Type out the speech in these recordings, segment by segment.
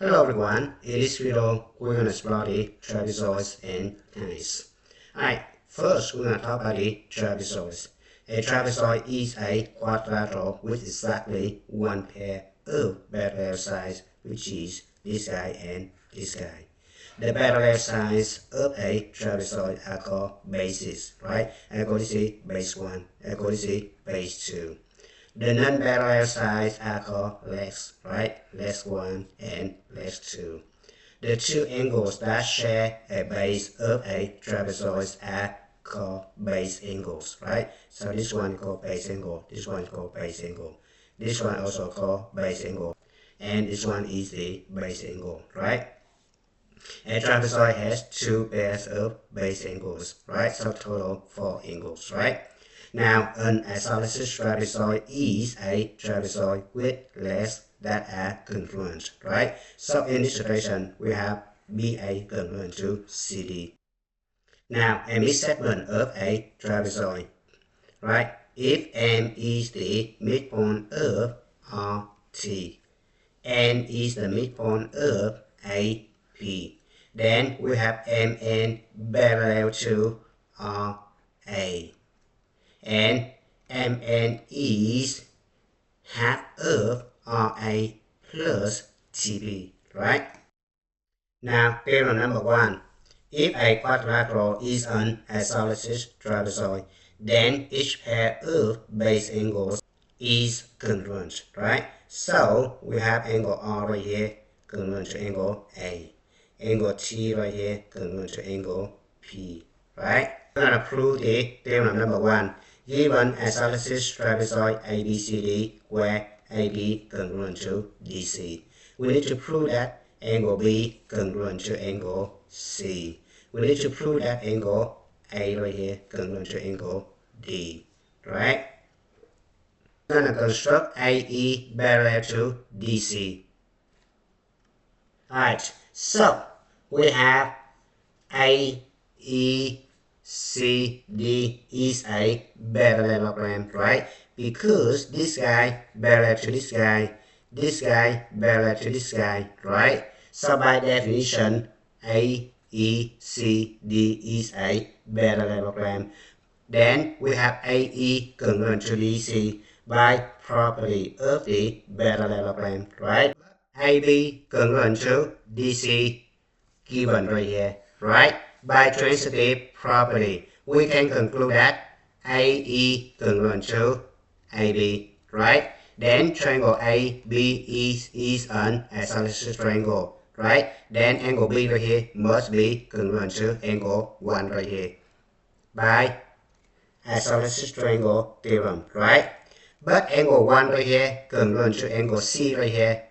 Hello everyone, in this video we're going to explore the trapezoids and kinds. Alright, first we're going to talk about the trapezoids. A trapezoid is a quadrilateral with exactly one pair of parallel sides, which is this guy and this guy. The parallel sides of a trapezoid are called bases, right? I'm going to say base 1, I'm going to say base 2. The non-parallel sides are called legs, right? Legs 1 and legs 2. The two angles that share a base of a trapezoid are called base angles, right? So this one is called base angle, this one is called base angle. This one also called base angle, and this one is the base angle, right? A trapezoid has two pairs of base angles, right? So total 4 angles, right? Now, an isosceles trapezoid is a trapezoid with legs that are congruent, right? So in this situation, we have BA congruent to CD. Now, a midsegment of a trapezoid, right? If M is the midpoint of RT, N is the midpoint of AP, then we have MN parallel to RA. And MN is half of RA plus TB, right? Now, theorem number 1. If a quadrilateral is an isosceles trapezoid, then each pair of base angles is congruent, right? So, we have angle R right here, congruent to angle A. Angle T right here, congruent to angle P, right? We're going to prove the theorem number 1. Given isosceles trapezoid ABCD where AB congruent to DC, we need to prove that angle B congruent to angle C. We need to prove that angle A right here congruent to angle D, right? We're going to construct AE parallel to DC. Alright, so we have AE CD is a parallelogram, right? Because this guy parallel to this guy parallel to this guy, right? So by definition, AECD is a parallelogram. Then we have AE congruent to DC by property of the parallelogram, right? AB congruent to DC given right here, right? By transitive property, we can conclude that AE congruent to AB, right? Then triangle AB is an isosceles triangle, right? Then angle B right here must be congruent to angle 1 right here by isosceles triangle theorem, right? But angle 1 right here congruent to angle C right here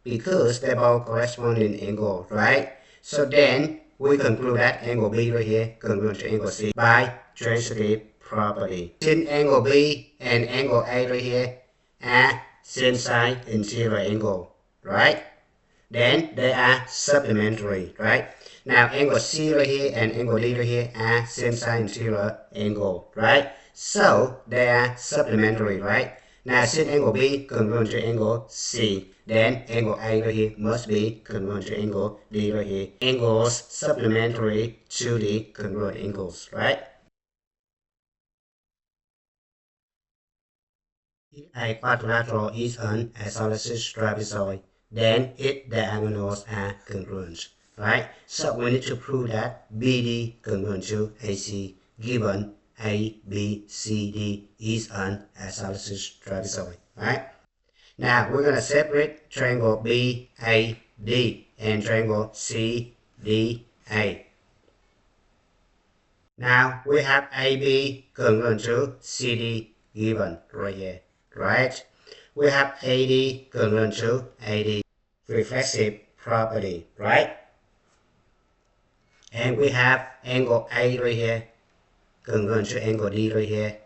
because they both correspond in angle, right? So then we conclude that angle B right here congruent to angle C by transitive property. Since angle B and angle A right here are same side interior angle, right? Then they are supplementary, right? Now angle C right here and angle D right here are same side interior angle, right? So they are supplementary, right? Now since angle B congruent to angle C, then angle A right here must be congruent to angle D right here. Angles supplementary to the congruent angles, right? If a quadrilateral is an isosceles trapezoid, then its diagonals are congruent, right? So we need to prove that BD congruent to AC given ABCD is an isosceles trapezoid, right? Now we're gonna separate triangle BAD and triangle CDA. Now we have AB congruent to CD given right here, right? We have AD congruent to AD, reflexive property, right? And we have angle A right here congruent to angle D right here,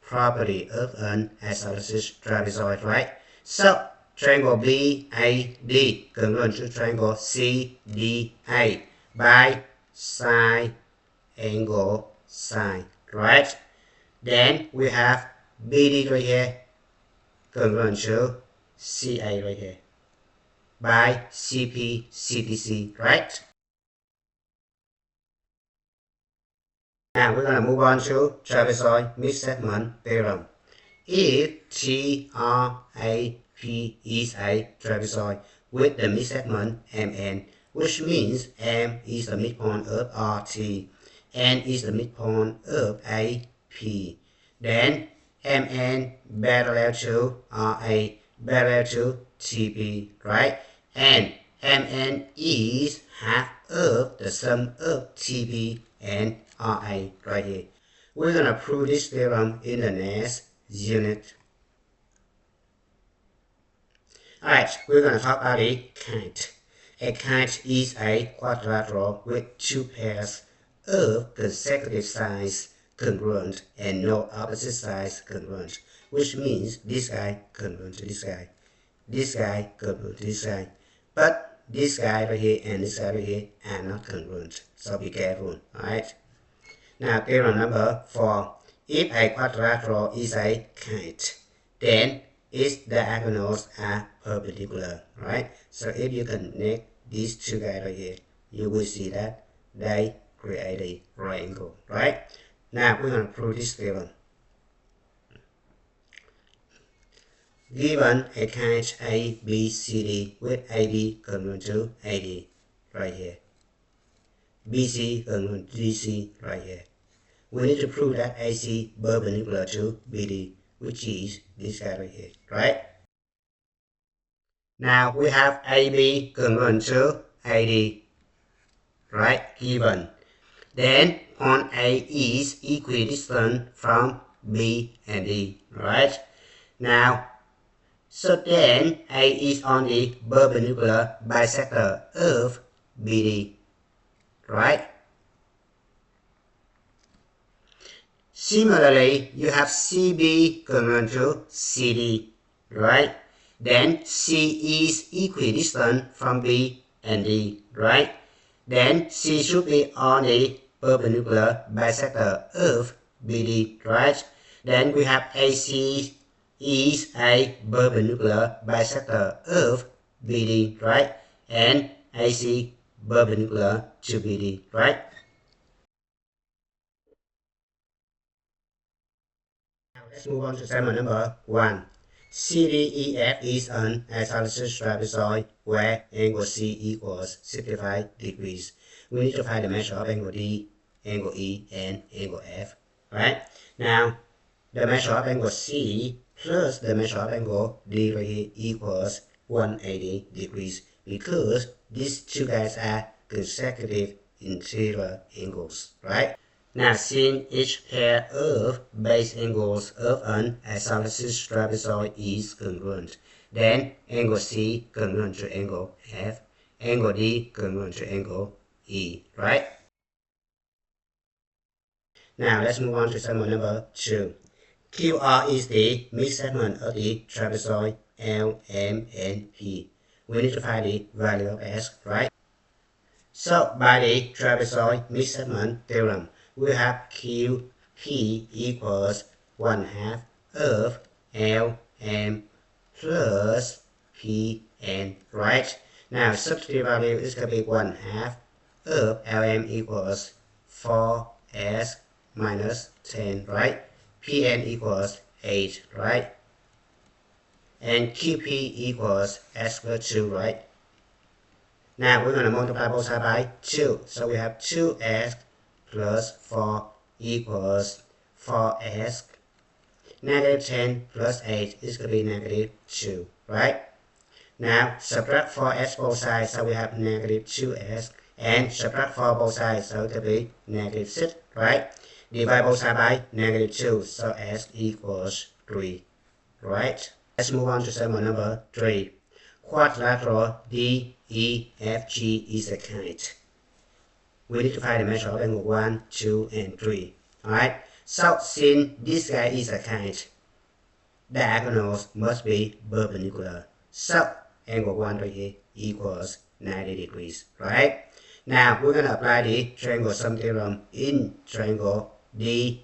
property of an isosceles trapezoid, right? So triangle BAD congruent to triangle CDA by sine angle sine, right? Then we have BD right here congruent to CA right here by CP, CTC, right? Now we're going to move on to trapezoid midsegment theorem. If TRAP is a trapezoid with the midsegment MN, which means M is the midpoint of RT, N is the midpoint of AP, then MN parallel to RA, parallel to TP, right? And MN is half of the sum of TP and RA, right here. We're going to prove this theorem in the next unit. Alright, we're going to talk about a kite. A kite is a quadrilateral with two pairs of consecutive sides congruent and no opposite sides congruent, which means this guy congruent to this guy, this guy congruent to this guy. But this guy right here and this guy right here are not congruent, so be careful. Alright. Now theorem number 4. If a quadrilateral is a kite, then its diagonals are perpendicular, right? So if you connect these two guys right here, you will see that they create a right angle, right? Now we're going to prove this theorem. Given a kite ABCD with AD congruent to AD, right here, BC congruent to DC, right here, we need to prove that AC perpendicular to BD, which is this guy right here, right? Now we have AB congruent to AD, right? Given. Then point A is equidistant from B and D, right? Now, so then A is on the perpendicular bisector of BD, right? Similarly, you have CB congruent to CD, right? Then C is equidistant from B and D, right? Then C should be on the perpendicular bisector of BD, right? Then we have AC is a perpendicular bisector of BD, right? And AC perpendicular to BD, right? Let's move on to assignment number 1. CDEF is an isosceles trapezoid where angle C equals 65 degrees. We need to find the measure of angle D, angle E, and angle F, right? Now, the measure of angle C plus the measure of angle D right here equals 180 degrees because these two guys are consecutive interior angles, right? Now, since each pair of base angles of an isosceles trapezoid is congruent, then angle C congruent to angle F, angle D congruent to angle E, right? Now, let's move on to assignment number 2. QR is the midsegment of the trapezoid L, M, and P. We need to find the value of S, right? So, by the trapezoid midsegment theorem, we have QP equals 1/2 of LM plus PN, right? Now, substitute value is going to be 1/2 of LM equals 4S minus 10, right? PN equals 8, right? And QP equals S squared 2, right? Now, we're going to multiply both sides by 2. So, we have 2S plus 4 equals 4S. Negative 10 plus 8 is going to be negative 2, right? Now, subtract 4S both sides, so we have negative 2S. And subtract 4 both sides, so it will be negative 6, right? Divide both sides by negative 2, so S equals 3, right? Let's move on to assignment number 3. Quadrilateral DEFG is a kite. We need to find the measure of angle 1, 2, and 3. Alright? So, since this guy is a kite, diagonals must be perpendicular. So, angle 1 right here equals 90 degrees. Right? Now, we're going to apply the triangle sum theorem in triangle DAG.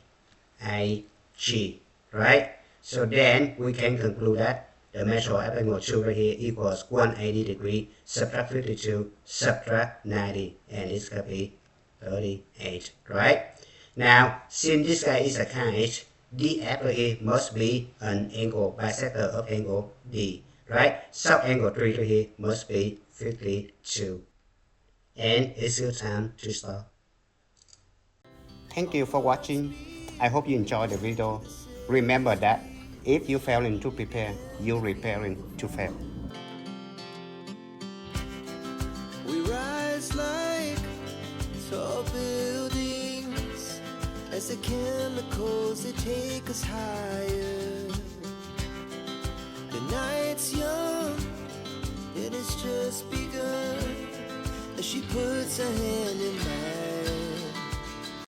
Right? So, then we can conclude that the measure of angle 2 right here equals 180 degrees, subtract 52, subtract 90, and it's going to be 38, right? Now, since this guy is a case, DF right here must be an angle bisector of angle D, right? Sub angle 3 right here must be 52. And it's your time to start. Thank you for watching. I hope you enjoyed the video. Remember that if you failing to prepare, you're preparing to fail. We rise like tall buildings as the chemicals they take us higher. The night's young and it's just begun as she puts her hand in mine.